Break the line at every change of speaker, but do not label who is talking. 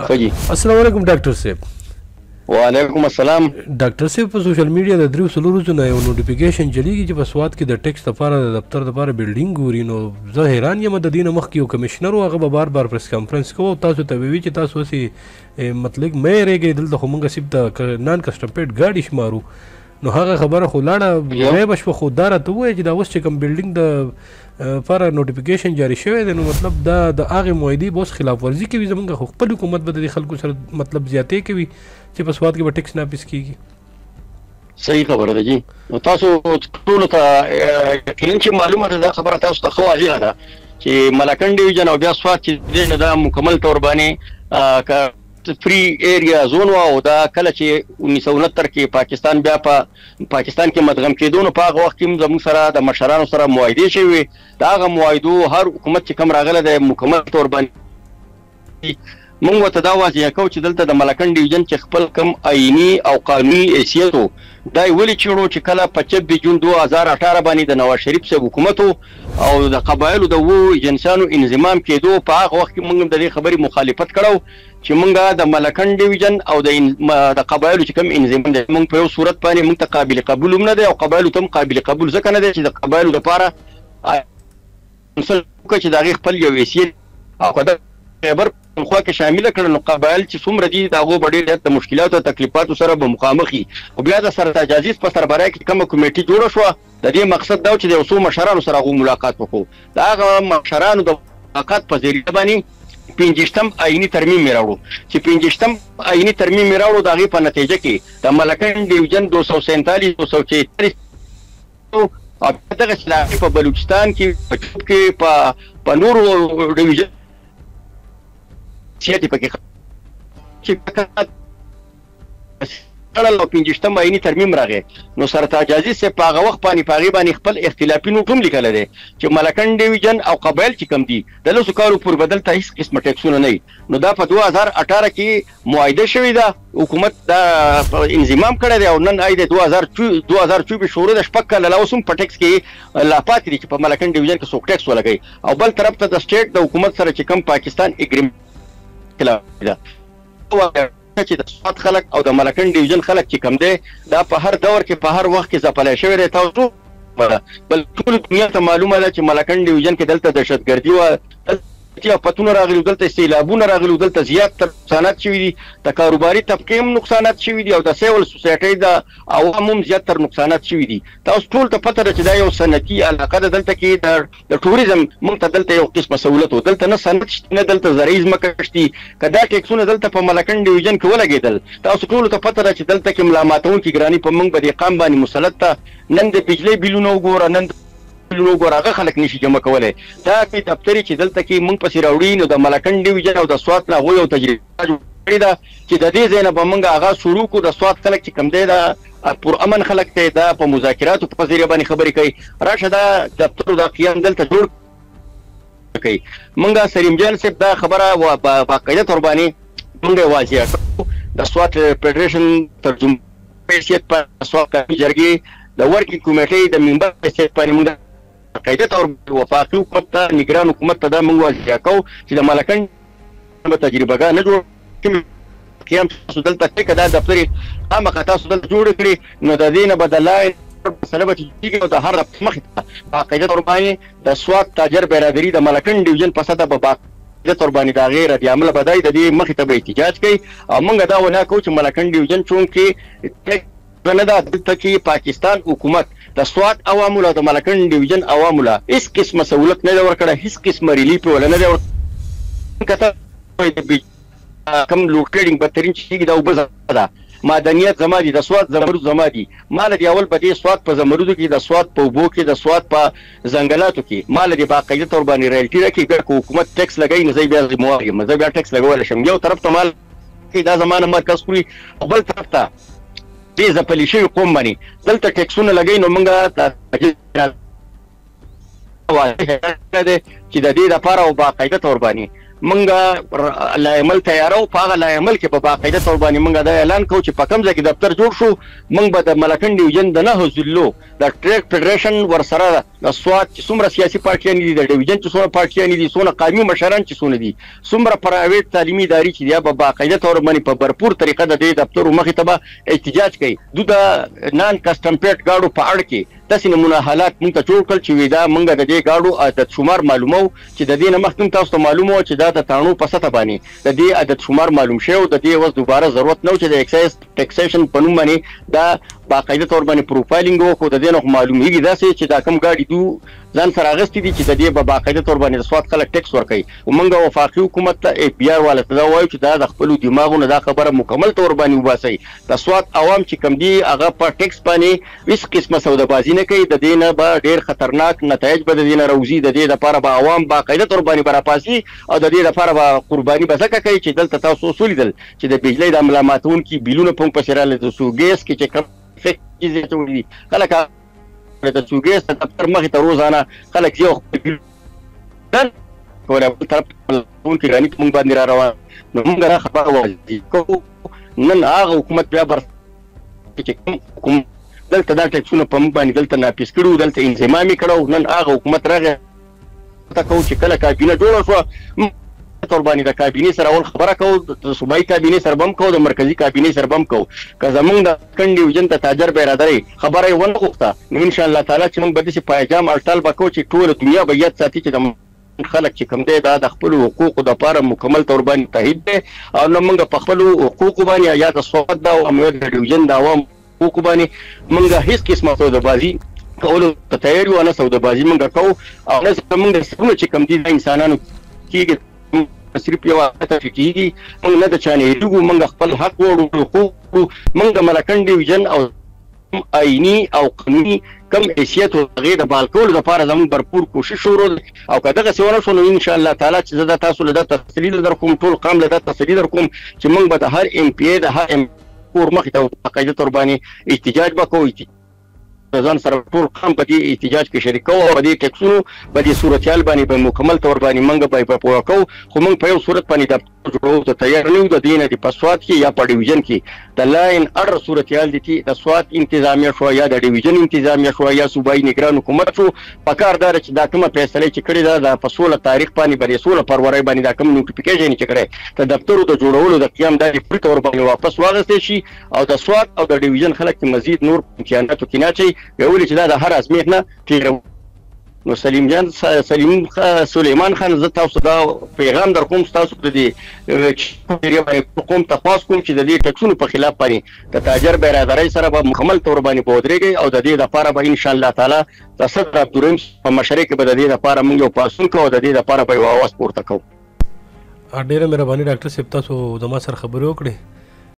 خجي
السلام علیکم ډاکټر صاحب.
وعلیکم السلام.
ډاکټر صاحب په سوشل میډیا د درو څلورو نه یو نوټیفیکیشن چلیږي چې په سواد کې د ټیکس لپاره د دفتر لپاره بلډینګ ګوري. نو زه حیران یم د دې نه مخکې یو کمشنر و هغه به بار بار پریس کانفرنس کوو تاسو ته ویوي چې تاسو اوسې مطلب مې رېږئ دلته خو موږ صرف د نان کسټمپیډ ګاډي شمارو. نو هغه خبره خو لاړه غیبه شوه خو دا راته ووایه چې دا اوس چې کوم بلډینګ د لپاره نوټیفیکیشن جاري شوی دی نو مطلب دا د هغې معاهدې به اوس خلاف ورزي کوي. زموږ خو خپل حکومت به د دې خلکو سره مطلب زیاتې کوي چې په سواد کې به ټیکس ناپس کېږي.
صحیح خبره ده جی. نو تاسو ټولو ته یقینا چې معلومه ده دا خبره تاسو ته ښه واضحه ده چې ملاکنډ ډیویژن او بیا سواد چې دی نه دا مکمل طور باندې فری ایریا زون او دا کله چې 1969 کې پاکستان بیا په پاکستان کې مدغم کېدو نو په هغه وخت کې زموږ سره د مشرانو سره معاهدې شوې. دا هغه معاهدو هر حکومت چې کوم راغله د مکمل طور باندې موږ ورته دا واضح کوو چې دلته د ملاکنډ ډیویژن چې خپل کم آئیني او قانوني حیثیت و دا یې ولې چیړو چې کله په 26 جون 2018 باندې د نواز شریف صاحب حکومت او د قبایلو د ایجنسیانو انضمام کېدو په هغه وخت کې موږ د دې خبرې مخالفت کړو چې موږ د ملاکنډ ډیویژن او د قبایلو چې کوم انضمام دی موږ په یو صورت باندې موږ ته قابل قبول هم نه دی او قبایلو ته هم قابل قبول ځکه نه دی چې د قبایلو لپاره چې د هغې خپل یو حیثیت او که خیبر خوا کې شامله کړل نو قبایل چې څومره دي د هغو به ډېر د مشکلاتو او تکلیفاتو سره به مخامخ وي. خو بیا د سرتاج عزیز په سربرۍ کې کومه کمیټي جوړه شوه د دې مقصد دا و چې د یو څو مشرانو سره هغو ملاقات وکړو. د هغه مشرانو د ملاقات په ذریعه باندې 25م آئیني ترمیم یې راوړو چې 25م آئیني ترمیم یې راوړو د هغې په نتیجه کې د ملاکنډ ډیویژن 247 246 او دغه سلاحي په بلوچستان کې په چوب کې په نورو ډیویژن سیاتی پکې چې او 25م آئیني ترمیم راغی نو سرتاج عزیز صاحب په هغه وخت باندې په هغې باندې خپل اختلافي نوټ هم لیکلی دی چې ملاکنډ ډیویژن او قبایل چې کوم دي د 10 کالو پورې به دلته هېڅ قسمه ټیکسونه نه وي. نو دا په 2018 کې معاهده شوې ده حکومت دا انضمام کړی دی او نن آی د 2024 شروع د 6 کاله لا اوس هم په ټیکس کې لا پاتې دي چې په ملاکنډ ډیویژن کې څوک ټیکس ولګوي او بل طرف ته د سټیټ د حکومت سره چې کوم پاکستان اګریمنټ چې د سواد خلک او د ملاکنډ ډیویژن خلک چې کم دی دا په هر دور کې په هر وخت کې ځپلی شوی دی. تاسو بل ټول دنیا ته معلومه ده چې ملاکنډ ډیویژن کې دلته دهشتګردي وه آفتونه راغلي دلته استعلابونه راغلي دلته زیات نقصانات شوي دي د کاروباري طبقې هم نقصانات شوي دي او د سیول سوسایټۍ د عوام هم زیاتر نقصانات شوي دي. تاسو ټول ته پته ده چې دا یو صنعتي علاقه ده. دلته کې د ټوریزم موږ ته دلته یو قسمه سهولت و دلته نه صنعت شته نه دلته زرعي ځمکه شتي که دا ټیکسونه دلته په ملاکنډ ډیویژن کې ولګېدل تاسو ټولو ته پته ده چې دلته کې ملا ماتونکي ګراني په موږ به دې قام باندې مسلط ده. نن د بجلۍ بیلونه وګوره نن وګوره هغه خلک نشي جمع کولی. دا کې دفترې چې دلته کې موږ پسې راوړي نو د ملاکنډ ډیویژن او د سوات نه هغوی یو تجربه جوړه کړې ده چې د دې ځای نه به موږ هغه شروع کړو. د سوات خلک چې کوم دی دا پرامن خلک دی دا په مذاکراتو په ذریعه باندې خبرې کوي. راشه دا دفتر د قیام دلته جوړ کوي. موږ سلیم جان صاحب دا خبره په باقاعده طور باندې موږ واضح کړو. د سوات فدریشن ترجمه حیثیت په سوات قومي جرګې د ورکینګ کمیټې د ممبر حیثیت باندې موږ قاعده طور وفاقي حکومت ته نگران حکومت ته دا موږ واضح کوو چې د ملاکنډ به تجربهګاه نه جوړ قیام تاسو دلته کوئ که دا دفتر یې خامخا تاسو دلته جوړ کړي نو د دې نه به د لاین مسله به کېږي او د هر مخې ته په قاعده طور باندې د سوات تاجر برادري د ملاکنډ ډیویژن په سطحه به باقاعده طور باندې د هغې رد عمله به دی د دې مخې ته به احتجاج کوي او موږ دا ونه کوو چې ملاکنډ ډیویژن چونکې نه ده دلته کې پاکستان حکومت د سوات عوامو له د ملاکنډ ډیویژن عوامو له هېڅ قسمه سهولت نه دی ورکړی هېڅ قسمه ریلیف یې وله نه دی ورکړی. کوم لوډ ټریډینګ بدترین چې کېږي دا اوبه ده معدنیت زما دي د سوات زمرود زما دي ما له دې اول په دې سوات په زمرودو کې د سوات په اوبو کې د سوات په ځنګلاتو کې ما له دې باقاعده طور باندې رایلټي راکړي بیا که حکومت ټیکس لګوي نو زه بیا ذموار یم زه بیا ټیکس لګولی شم. یو طرف ته مال دا زما نه مرکز خوري او بل طرف ته دې ځپلي شوي قوم باندې دلته ټیکسونه لګوي نو موږ دی چې د دې دپاره او باقاعده طور باندې منګه لایمل تیارو په هغه لایمل کې په باقاعده تور باندې منګه دا اعلان کوو چې په کوم ځای کې دفتر جوړ شو منګ به د ملکنډ ډیویژن د 9 ضلعو د ټریک فدریشن ورسره د سواد چې څومره سیاسي پارټیان دي د ډیویژن چې څومره پارټیان دي څومره قومي مشران چې څومره دي څومره پرایویټ تعلیمي ادارې چې دی په باقاعده تور باندې په भरपूर طریقه د دې دفتر مخې ته احتجاج کوي د نان کسټم پیټ گاډو په اړه کې داسې نمونه حالات مونږ ته جوړ کړل چې دا مونږ د دې گاډو عدد شمار معلومو چې د دې نه مخکې تاسو ته معلومه چې دا د تانو په سطح باندې د دې عدد شمار معلوم شوی او د دې اوس دوباره ضرورت نه و چې د ایکسایز ټیکسیشن په نوم باندې دا باقاعده تور باندې پروفایلینګ وکړو د دې نه معلومیږي داسې چې دا کم گاډي دو ځان سره اغستې دي چې د دې په باقاعده تور باندې د سواد خلک ټیکس ورکوي او مونږ وفاقي حکومت ته اف بي آر والا ته دا وایو چې دا د خپل دماغونو دا خبره مکمل تور باندې وباسي د سواد عوام چې کم دي هغه په ټیکس باندې هیڅ قسمه سودابازي نه کوي د دې نه به ډیر خطرناک نتایج به د دې نه راوځي د دې لپاره به عوام باقاعده تور باندې براپاسي او د دې لپاره به قرباني به ځکه کوي چې دلته تاسو ولیدل چې د بجلی د ملامتون کې بیلونه په پسې راغلي د سوګیس کې چې کوم فکر دي خلک د سوګیس د دفتر مخې ته روزانه خلک یو خپل کوله په طرف ملامتون کې غني مونږ باندې را روان نو موږ را خبر وایي کو نن هغه حکومت بیا بر چې کوم دلته دا ټیکسونه په موږ باندې دلته ناپیس کړو دلته انضمامي کړو نن هغه حکومت راغی تاسو چې کله کابینه جوړه شو تور باندې د کابینه سره اول خبره کوو د صوبایي کابینه سره بم کوو د مرکزی کابینه سره بم کوو که زمونږ د کنډ ډیویژن ته تاجر برادرۍ خبره ونه غوښته نو ان شاء الله تعالی چې موږ به داسې پایجام اړتال وکړو چې ټول دنیا به یاد ساتي چې د خلک چې کوم دی دا د خپل حقوقو لپاره مکمل تور باندې تایید دی او نو موږ په خپل حقوقو باندې یا د سواد دا او د ډیویژن دا عوام حقوقو باندې موږ هیڅ قسمه سودابازي کولو ته تیار یو نه سودابازي موږ کوو او نه موږ څنګه چې کوم دي د انسانانو کېږي صرف یو ته فکرېږي موږ نه د چانه هیلو موږ خپل حق وړو حقوق موږ ملکنډ ډیویژن او آئینی او قانوني کم حیثیت او غیر د بالکول لپاره زموږ भरपूर کوشش وکړو او که دغه څه ونه شو نو ان شاء الله تعالی چې زه تاسو له تفصیل در کوم ټول قام له تفصیل در کوم چې موږ به د هر ام پی ای د هر ام کور مخې ته باقاعده تور باندې احتجاج وکړو ځان سره ټول قام په دې احتجاج کې شریک وو او په دې ټیکسونو په دې صورتحال باندې په مکمل تور باندې منګه په پوره کوو خو موږ په یو صورت باندې د جوړو ته تیار نه یو د دینه د پسواد کې یا په ډیویژن کې د لاین اړ صورتحال دي چې د سواد انتظامیه شو یا د ډیویژن انتظامیه شو یا صوبایي نگران حکومت شو پکاردار چې دا کومه فیصله چې کړی دا د فصول تاریخ باندې بری 16 فروری باندې دا کوم نوټیفیکیشن چې کړی ته دفترو د جوړولو د قیام د پرې تور باندې واپس واغستې شي او د سواد او د ډیویژن خلک مزید نور امکانات کې نه چي ویل چې دا د هر ازمیت نه تیر نو سلیم سلیمان خان زه تاسو دا پیغام در کوم تاسو د دې قوم تاسو کوم چې د دې ټکسونو په خلاف باندې د تاجر برادرۍ سره به مکمل تور باندې بودريږي او د دې لپاره به ان شاء الله تعالی د صدر عبدالرحیم په مشرۍ کې به د دې لپاره موږ یو پاسون کوو د دې لپاره به یو आवाज پورته کوو.
ډیره مهرباني ډاکټر صاحب تاسو د ما سره خبرې وکړې